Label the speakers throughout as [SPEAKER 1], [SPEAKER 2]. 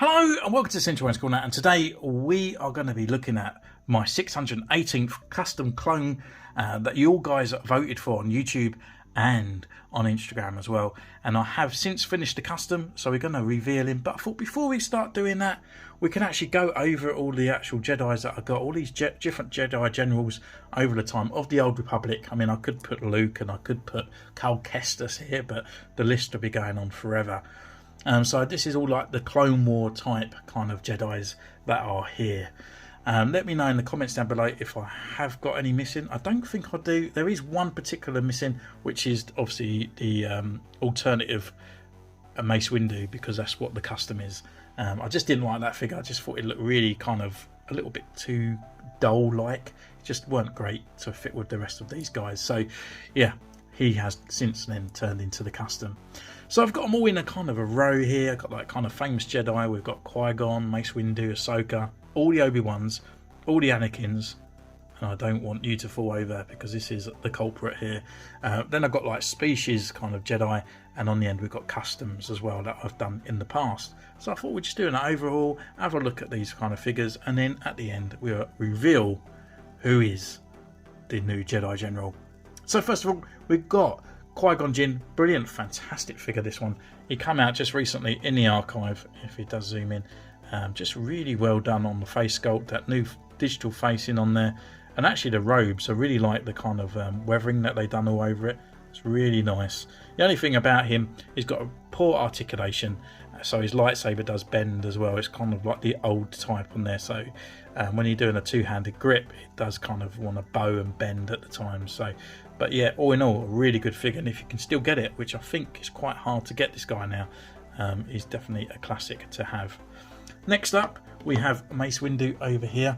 [SPEAKER 1] Hello and welcome to Centurion's Corner, and today we are going to be looking at my 618th custom clone that you all guys voted for on YouTube and on Instagram as well. And I have since finished the custom, so we're going to reveal him. But I thought before we start doing that, we can actually go over all the actual Jedis that I got, all these different Jedi generals over the time of the Old Republic. I mean, I could put Luke and I could put Cal Kestis here, but the list will be going on forever. So this is all like the Clone War type kind of Jedis that are here. Let me know in the comments down below if I have got any missing. I don't think I do. There is one particular missing, which is obviously the alternative Mace Windu, because that's what the custom is. I just didn't like that figure. I just thought it looked really kind of a little bit too dull-like. It just weren't great to fit with the rest of these guys. So yeah, he has since then turned into the custom. So I've got them all in a kind of a row here. I've got like kind of famous Jedi. We've got Qui-Gon, Mace Windu, Ahsoka, all the Obi-Wans, all the Anakins. And I don't want you to fall over because this is the culprit here. Then I've got like species kind of Jedi, and on the end we've got customs as well that I've done in the past. So I thought we'd just do an overhaul, have a look at these kind of figures, and then at the end we'll reveal who is the new Jedi General. So first of all, we've got Qui-Gon Jinn, brilliant, fantastic figure this one. He came out just recently in the archive, if he does zoom in. Just really well done on the face sculpt, that new digital facing on there, and actually the robes. I really like the kind of weathering that they've done all over it. It's really nice. The only thing about him, he's got a poor articulation, so his lightsaber does bend as well. It's kind of like the old type on there, so when you're doing a two-handed grip, it does kind of want to bow and bend at the time. So, but yeah, all in all, a really good figure, and if you can still get it, which I think is quite hard to get this guy now, he's definitely a classic to have. Next up, we have Mace Windu over here.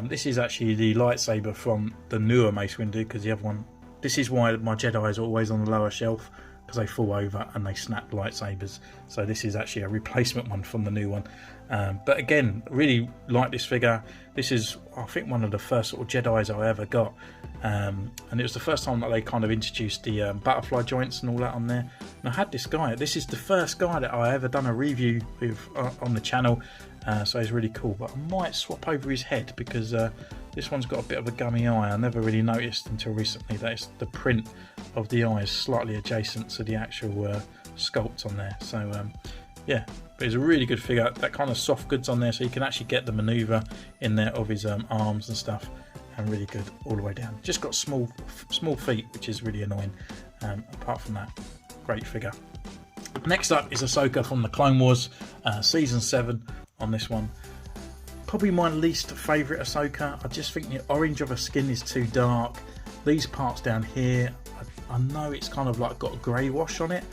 [SPEAKER 1] This is actually the lightsaber from the newer Mace Windu, because the other one, this is why my Jedis are always on the lower shelf, because they fall over and they snap lightsabers. So this is actually a replacement one from the new one. But again, really like this figure. This is, I think, one of the first sort of Jedis I ever got. And it was the first time that they kind of introduced the butterfly joints and all that on there. And I had this guy. This is the first guy that I ever done a review with on the channel. So he's really cool. But I might swap over his head, because this one's got a bit of a gummy eye. I never really noticed until recently that it's the print of the eye is slightly adjacent to the actual sculpt on there. So yeah, but it's a really good figure. That kind of soft goods on there, so you can actually get the maneuver in there of his arms and stuff, and really good all the way down. Just got small feet, which is really annoying. Apart from that, great figure. Next up is Ahsoka from the Clone Wars, season 7 on this one. Probably my least favourite Ahsoka. I just think the orange of her skin is too dark. These parts down here, I know it's kind of like got a grey wash on it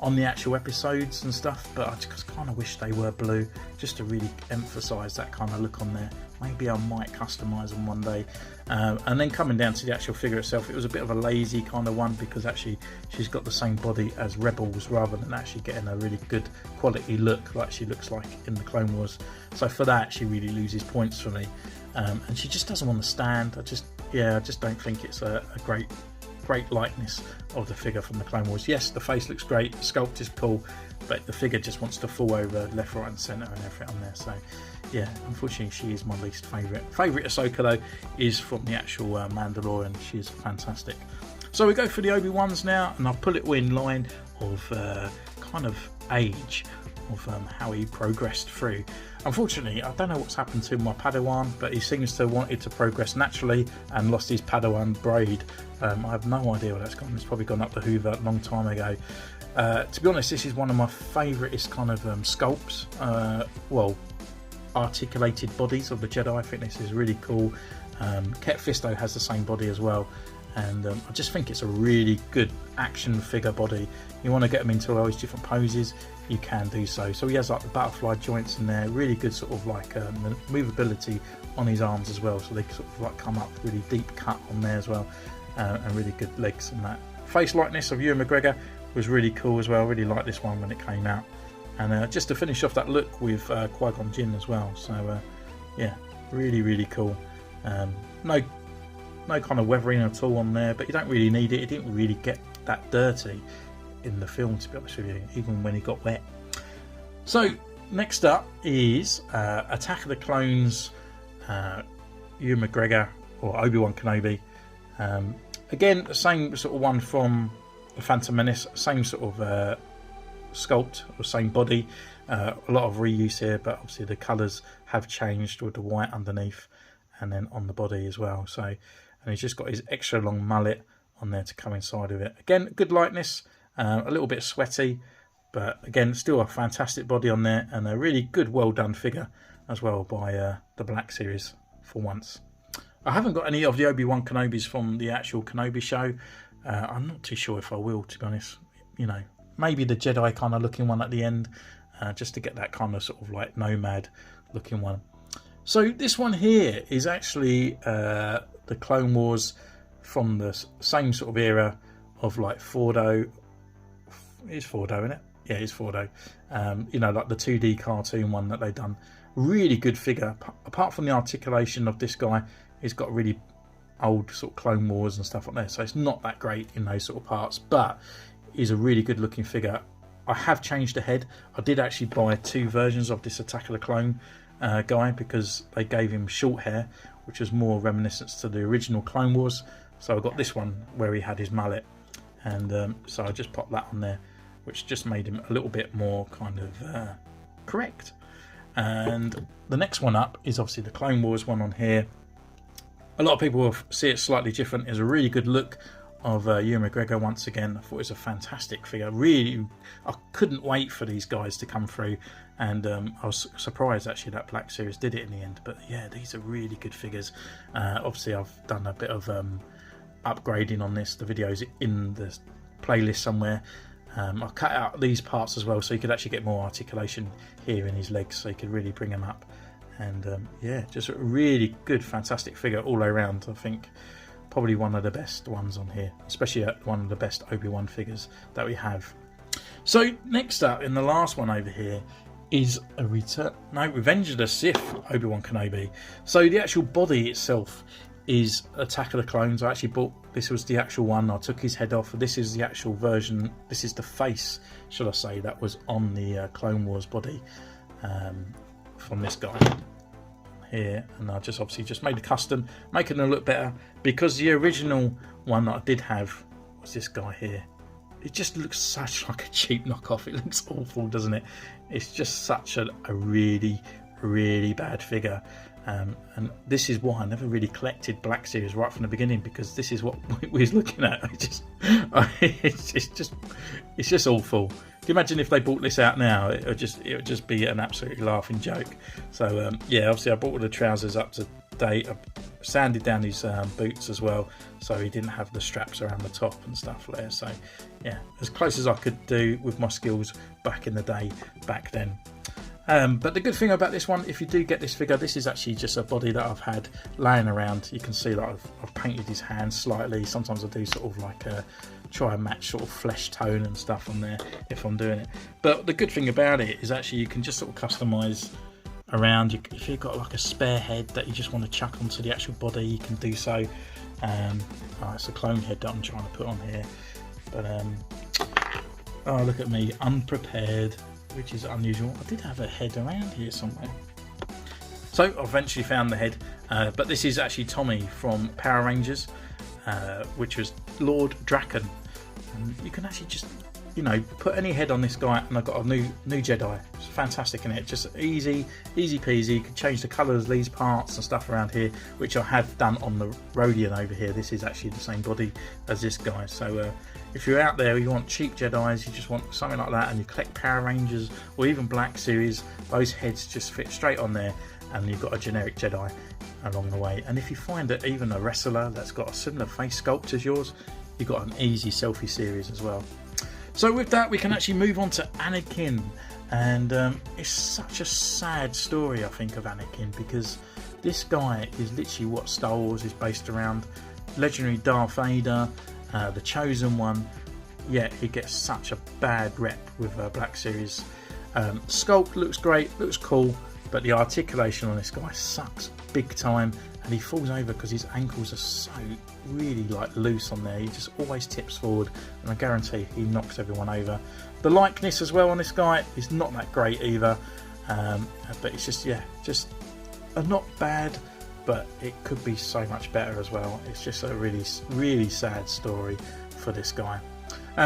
[SPEAKER 1] on the actual episodes and stuff, but I just kind of wish they were blue, just to really emphasise that kind of look on there. Maybe I might customise them one day. And then coming down to the actual figure itself, it was a bit of a lazy kind of one, because actually she's got the same body as Rebels, rather than actually getting a really good quality look like she looks like in the Clone Wars. So for that, she really loses points for me. And she just doesn't want to stand. I just don't think it's a great likeness of the figure from the Clone Wars. Yes, the face looks great, the sculpt is cool, but the figure just wants to fall over left, right and centre and everything on there. So yeah, unfortunately she is my least favourite. Favourite Ahsoka though is from the actual Mandalorian. She is fantastic. So we go for the Obi-Wans now, and I'll put it in line of kind of age of how he progressed through. Unfortunately, I don't know what's happened to my Padawan, but he seems to have wanted to progress naturally and lost his Padawan braid. I have no idea where that's gone. It's probably gone up the Hoover a long time ago. To be honest, this is one of my favouriteest kind of sculpts. Well, articulated bodies of the Jedi. I think this is really cool. Ket Fisto has the same body as well. And I just think it's a really good action figure body. You want to get them into all these different poses, you can do so. So he has like the butterfly joints in there, really good sort of like movability on his arms as well. So they sort of like come up really deep cut on there as well, and really good legs and that. Face likeness of Ewan McGregor was really cool as well. Really liked this one when it came out. And just to finish off that look with Qui-Gon Jinn as well. So yeah, really cool. No kind of weathering at all on there, but you don't really need it. It didn't really get that dirty in the film, to be honest with you, even when he got wet. So next up is Attack of the Clones, Ewan McGregor or Obi-Wan Kenobi. Again, the same sort of one from The Phantom Menace, same sort of sculpt or same body. A lot of reuse here, but obviously the colours have changed with the white underneath and then on the body as well. So, and he's just got his extra long mullet on there to coincide with it. Again, good likeness, a little bit sweaty, but again, still a fantastic body on there and a really good, well done figure as well by the Black Series for once. I haven't got any of the Obi-Wan Kenobis from the actual Kenobi show. I'm not too sure if I will, to be honest. You know, maybe the Jedi kind of looking one at the end, just to get that kind of sort of like nomad looking one. So this one here is actually the Clone Wars from the same sort of era of like Fordo. It's Fordo, isn't it? Yeah, it's Fordo. You know, like the 2D cartoon one that they've done. Really good figure. Apart from the articulation of this guy, he's got really old sort of Clone Wars and stuff like that. So it's not that great in those sort of parts, but he's a really good looking figure. I have changed the head. I did actually buy 2 versions of this Attack of the Clone guy because they gave him short hair, which was more reminiscence to the original Clone Wars. So I got this one where he had his mullet, and so I just popped that on there, which just made him a little bit more kind of correct. And the next one up is obviously the Clone Wars one on here. A lot of people will see it slightly different. It's a really good look of Ewan McGregor once again. I thought it was a fantastic figure. Really, I couldn't wait for these guys to come through, and I was surprised actually that Black Series did it in the end. But yeah, these are really good figures. Obviously, I've done a bit of upgrading on this. The video's in the playlist somewhere. I cut out these parts as well, so you could actually get more articulation here in his legs, so you could really bring them up. And yeah, just a really good, fantastic figure all around. I think probably one of the best ones on here, especially one of the best Obi-Wan figures that we have. So next up, in the last one over here, is a Revenge of the Sith Obi-Wan Kenobi. So the actual body itself is Attack of the Clones. I actually bought, this was the actual one. I took his head off. This is the actual version. This is the face, should I say, that was on the Clone Wars body from this guy here. And I just obviously just made a custom, making it look better, because the original one that I did have was this guy here. It just looks such like a cheap knockoff. It looks awful, doesn't it? It's just such a really, really bad figure. And this is why I never really collected Black Series right from the beginning, because this is what we was looking at. It's just awful. Can you imagine if they brought this out now? It would just be an absolutely laughing joke. So yeah, obviously I brought all the trousers up to date. I sanded down his boots as well, so he didn't have the straps around the top and stuff there. So yeah, as close as I could do with my skills back in the day, back then. But the good thing about this one, if you do get this figure, this is actually just a body that I've had laying around. You can see that I've painted his hands slightly. Sometimes I do sort of like try and match sort of flesh tone and stuff on there if I'm doing it. But the good thing about it is actually you can just sort of customise around. If you've got like a spare head that you just want to chuck onto the actual body, you can do so. It's a clone head that I'm trying to put on here. But oh, look at me, unprepared, which is unusual. I did have a head around here somewhere. So I eventually found the head, but this is actually Tommy from Power Rangers, which was Lord Draken. And you can actually just, you know, put any head on this guy, and I've got a new Jedi. It's fantastic, isn't it? Just easy peasy. You can change the colours of these parts and stuff around here, which I have done on the Rodian over here. This is actually the same body as this guy. So if you're out there, you want cheap Jedis, you just want something like that, and you collect Power Rangers or even Black Series, those heads just fit straight on there, and you've got a generic Jedi along the way. And if you find that even a wrestler that's got a similar face sculpt as yours, you've got an easy selfie series as well. So with that, we can actually move on to Anakin, and it's such a sad story, I think, of Anakin, because this guy is literally what Star Wars is based around. Legendary Darth Vader, the Chosen One, yet he gets such a bad rep with Black Series. Sculpt looks great, looks cool, but the articulation on this guy sucks big time, and he falls over because his ankles are so really like loose on there. He just always tips forward, and I guarantee he knocks everyone over. The likeness as well on this guy is not that great either. But it's just, yeah, just not bad, but it could be so much better as well. It's just a really sad story for this guy.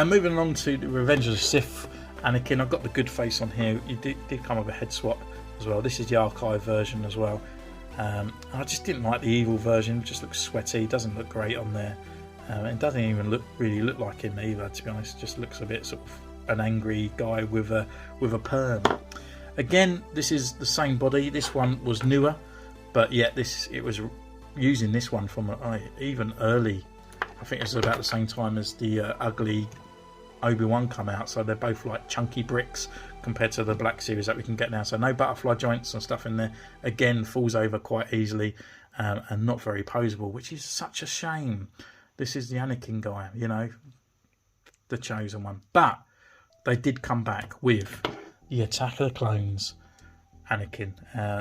[SPEAKER 1] Moving along to the Revenge of the Sith Anakin, I've got the good face on here. It did come with a head swap as well. This is the archive version as well. I just didn't like the evil version. It just looks sweaty, doesn't look great on there. It doesn't even really look like him either, to be honest. It just looks a bit sort of an angry guy with a perm. Again, this is the same body. This one was newer, but yet it was using this one from even early. I think it was about the same time as the ugly Obi-Wan come out, so they're both like chunky bricks compared to the black series that we can get now. So no butterfly joints and stuff in there. Again, falls over quite easily, and not very poseable, which is such a shame. This is the Anakin guy, you know, the chosen one. But they did come back with the Attack of the Clones Anakin.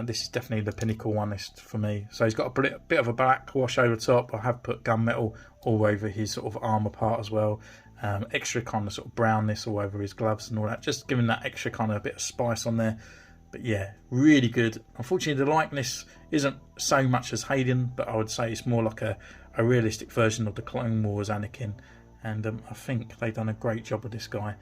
[SPEAKER 1] This is definitely the pinnacle one for me. So he's got a bit of a black wash over top. I have put gunmetal all over his sort of armour part as well. Extra kind of sort of brownness all over his gloves and all that, just giving that extra kind of a bit of spice on there. But yeah, really good. Unfortunately, the likeness isn't so much as Hayden, but I would say it's more like a realistic version of the Clone Wars Anakin, and I think they've done a great job with this guy.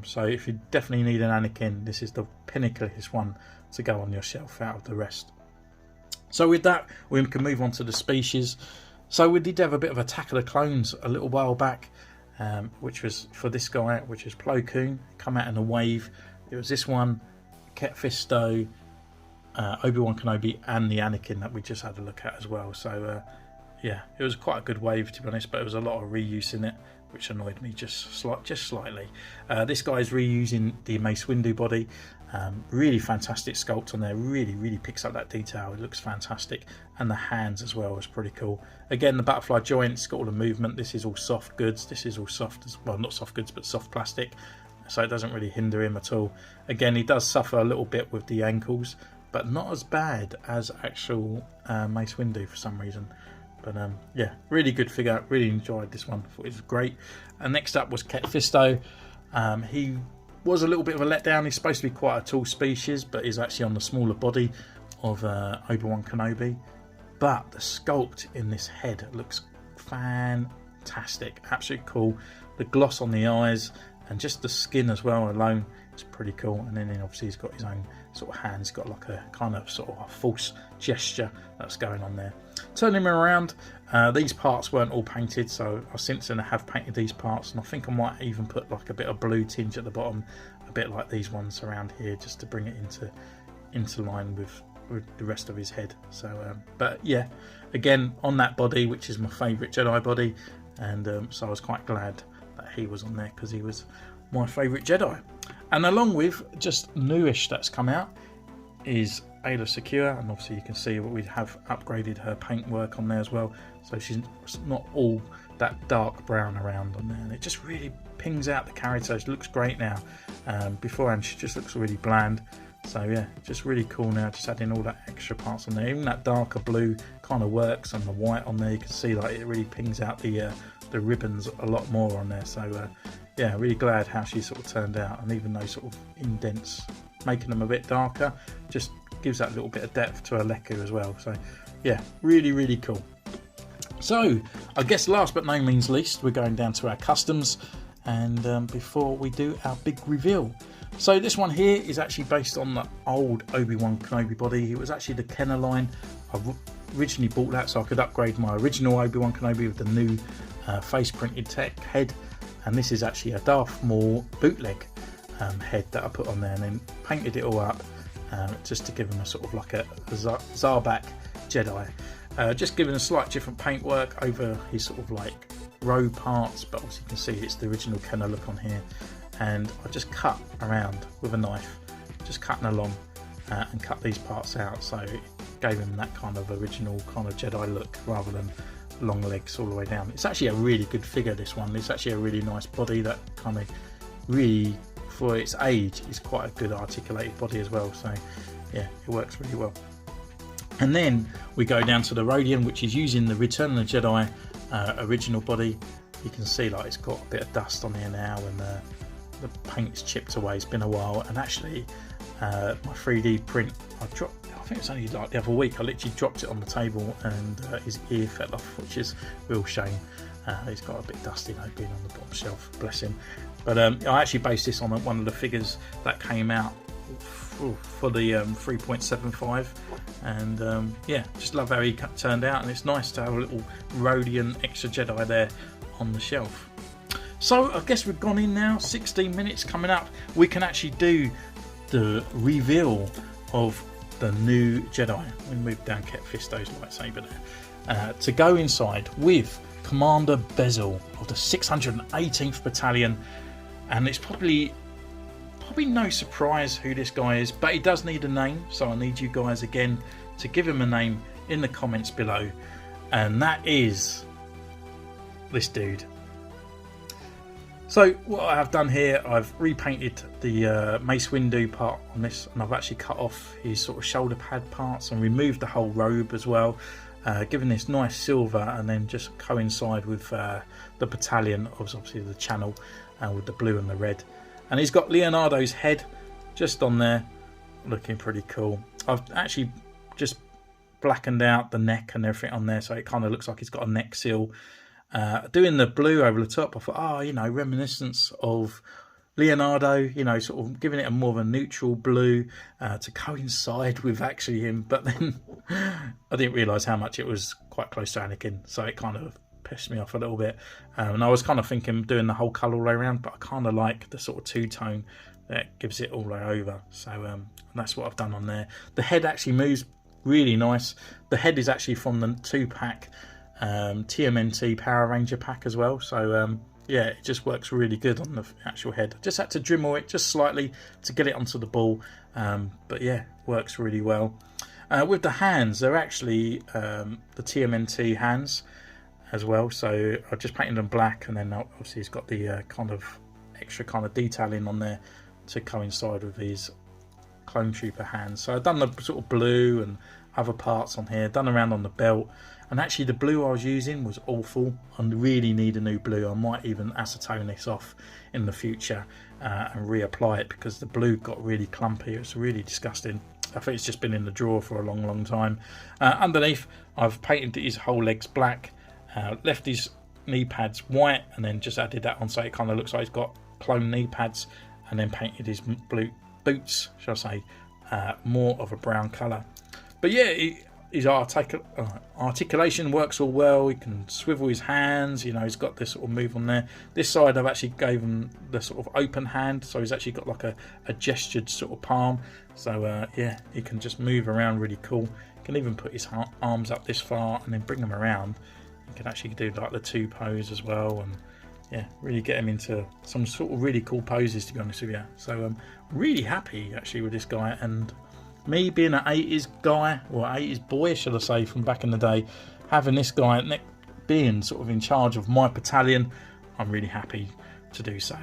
[SPEAKER 1] So if you definitely need an Anakin, this is the pinnacleiest one to go on your shelf out of the rest. So with that, we can move on to the species. So we did have a bit of Attack of the Clones a little while back, which was for this guy, which is Plo Koon, come out in a wave. It was this one, Ket Fisto, Obi-Wan Kenobi, and the Anakin that we just had a look at as well. So yeah, it was quite a good wave, to be honest, but there was a lot of reuse in it, which annoyed me just slightly. This guy's reusing the Mace Windu body. Really fantastic sculpt on there. Really picks up that detail. It looks fantastic, and the hands as well is pretty cool. Again, the butterfly joints, got all the movement. This is all soft goods. This is all soft as well, not soft goods, but soft plastic, so it doesn't really hinder him at all. Again, he does suffer a little bit with the ankles, but not as bad as actual Mace Windu for some reason. But yeah, really good figure. Really enjoyed this one. Thought it was great. And next up was Ket Fisto. He was a little bit of a letdown. He's supposed to be quite a tall species, but is actually on the smaller body of Obi-Wan Kenobi. But the sculpt in this head looks fantastic. Absolutely cool. The gloss on the eyes and just the skin as well alone is pretty cool. And then obviously he's got his own sort of hands. He's got like a kind of sort of a false gesture that's going on there. Turning him around, these parts weren't all painted, so I since then have painted these parts, and I think I might even put like a bit of blue tinge at the bottom, a bit like these ones around here, just to bring it into line with the rest of his head. So but yeah, again, on that body, which is my favourite Jedi body, and so I was quite glad that he was on there, because he was my favourite Jedi. And along with just newish that's come out is Ayla Secure, and obviously you can see what we have upgraded her paintwork on there as well, so she's not all that dark brown around on there, and it just really pings out the character. She looks great now. Beforehand she just looks really bland, so yeah, just really cool now, just adding all that extra parts on there. Even that darker blue kind of works, and the white on there, you can see like it really pings out the ribbons a lot more on there. So yeah, really glad how she sort of turned out, and even those sort of indents, making them a bit darker, just gives that little bit of depth to a Leku as well. So yeah, really cool. So I guess last but no means least, we're going down to our customs, and before we do our big reveal. So this one here is actually based on the old Obi-Wan Kenobi body. It was actually the Kenner line. I originally bought that so I could upgrade my original Obi-Wan Kenobi with the new face printed tech head, and this is actually a Darth Maul bootleg head that I put on there, and then painted it all up just to give him a sort of like a Zarbak Jedi, just giving a slight different paintwork over his sort of like robe parts, but obviously you can see it's the original Kenner look on here. And I just cut around with a knife, just cutting along, and cut these parts out, so it gave him that kind of original kind of Jedi look rather than long legs all the way down. It's actually a really good figure, this one. It's actually a really nice body that kind of really, for its age, is quite a good articulated body as well. So yeah, it works really well. And then we go down to the Rodian, which is using the Return of the Jedi original body. You can see like it's got a bit of dust on here now, and the paint's chipped away. It's been a while, and actually my 3D print. I think it's only like the other week, I literally dropped it on the table and his ear fell off, which is a real shame. He's got a bit dusty though, being on the bottom shelf, bless him. But I actually based this on one of the figures that came out for the 3.75, and yeah, just love how he turned out, and it's nice to have a little Rodian extra Jedi there on the shelf. So I guess we've gone in now, 16 minutes coming up. We can actually do the reveal of the new Jedi. We moved down Ket Fisto's lightsaber there to go inside with Commander Bezel of the 618th Battalion, and it's probably no surprise who this guy is, but he does need a name, so I need you guys again to give him a name in the comments below, and that is this dude. So what I have done here, I've repainted the Mace Windu part on this, and I've actually cut off his sort of shoulder pad parts and removed the whole robe as well, giving this nice silver, and then just coincide with the battalion, obviously the channel, with the blue and the red. And he's got Leonardo's head just on there, looking pretty cool. I've actually just blackened out the neck and everything on there, so it kind of looks like he's got a neck seal. Doing the blue over the top, I thought, oh, you know, reminiscence of Leonardo, you know, sort of giving it a more of a neutral blue to coincide with actually him. But then I didn't realise how much it was quite close to Anakin, so it kind of pissed me off a little bit. And I was kind of thinking doing the whole colour all the way around, but I kind of like the sort of two-tone that gives it all the way over. So that's what I've done on there. The head actually moves really nice. The head is actually from the 2-pack TMNT Power Ranger pack as well, so yeah, it just works really good on the actual head. I just had to Dremel it just slightly to get it onto the ball, but yeah, works really well. With the hands, they're actually the TMNT hands as well, so I've just painted them black, and then obviously he's got the kind of extra kind of detailing on there to coincide with these Clone Trooper hands. So I've done the sort of blue and other parts on here, done around on the belt. And actually the blue I was using was awful. I really need a new blue. I might even acetone this off in the future and reapply it, because the blue got really clumpy. It's really disgusting. I think it's just been in the drawer for a long time. Underneath I've painted his whole legs black, left his knee pads white, and then just added that on so it kind of looks like he's got clone knee pads, and then painted his blue boots, shall I say, more of a brown colour. But yeah, his articulation works all well. He can swivel his hands, you know, he's got this sort of move on there. This side I've actually gave him the sort of open hand, so he's actually got like a gestured sort of palm. So yeah, he can just move around really cool. He can even put his arms up this far and then bring them around. He can actually do like the 2 pose as well, and yeah, really get him into some sort of really cool poses, to be honest with you. So I'm really happy actually with this guy, and me being an 80s guy, or 80s boy should I say, from back in the day, having this guy being sort of in charge of my battalion, I'm really happy to do so.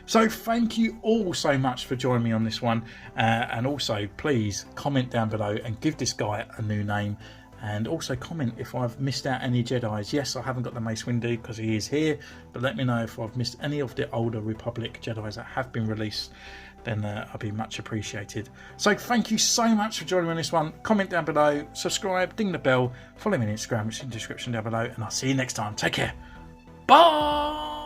[SPEAKER 1] So thank you all so much for joining me on this one, and also please comment down below and give this guy a new name, and also comment if I've missed out any Jedis. Yes, I haven't got the Mace Windu because he is here, but let me know if I've missed any of the older Republic Jedis that have been released, then I'll be much appreciated. So thank you so much for joining me on this one. Comment down below, subscribe, ding the bell, follow me on Instagram, which is in the description down below, and I'll see you next time. Take care. Bye!